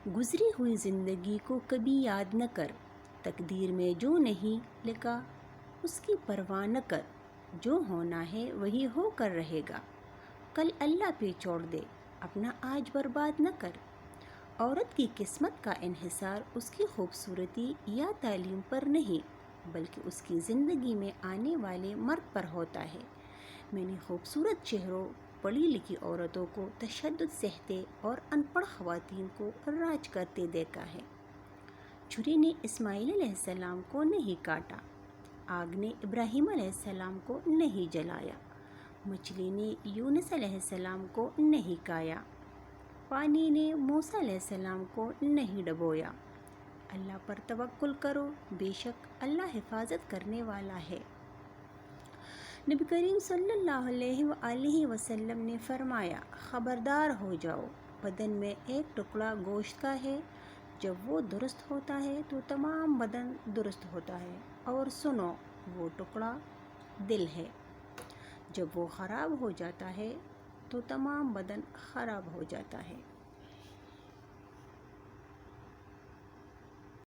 گزری ہوئی زندگی کو کبھی یاد نہ کر، تقدیر میں جو نہیں لکھا اس کی پرواہ نہ کر، جو ہونا ہے وہی ہو کر رہے گا، کل اللہ پہ چھوڑ دے، اپنا آج برباد نہ کر۔ عورت کی قسمت کا انحصار اس کی خوبصورتی یا تعلیم پر نہیں بلکہ اس کی زندگی میں آنے والے مرد پر ہوتا ہے۔ میں نے خوبصورت چہروں، پڑھی لکھی عورتوں کو تشدد سہتے اور ان پڑھ خواتین کو راج کرتے دیکھا ہے۔ چھری نے اسماعیل علیہ السلام کو نہیں کاٹا، آگ نے ابراہیم علیہ السلام کو نہیں جلایا، مچھلی نے یونس علیہ السلام کو نہیں کھایا، پانی نے موسیٰ علیہ السلام کو نہیں ڈبویا۔ اللہ پر توکل کرو، بے شک اللہ حفاظت کرنے والا ہے۔ نبی کریم صلی اللہ علیہ وآلہ وسلم نے فرمایا، خبردار ہو جاؤ، بدن میں ایک ٹکڑا گوشت کا ہے، جب وہ درست ہوتا ہے تو تمام بدن درست ہوتا ہے، اور سنو، وہ ٹکڑا دل ہے، جب وہ خراب ہو جاتا ہے تو تمام بدن خراب ہو جاتا ہے۔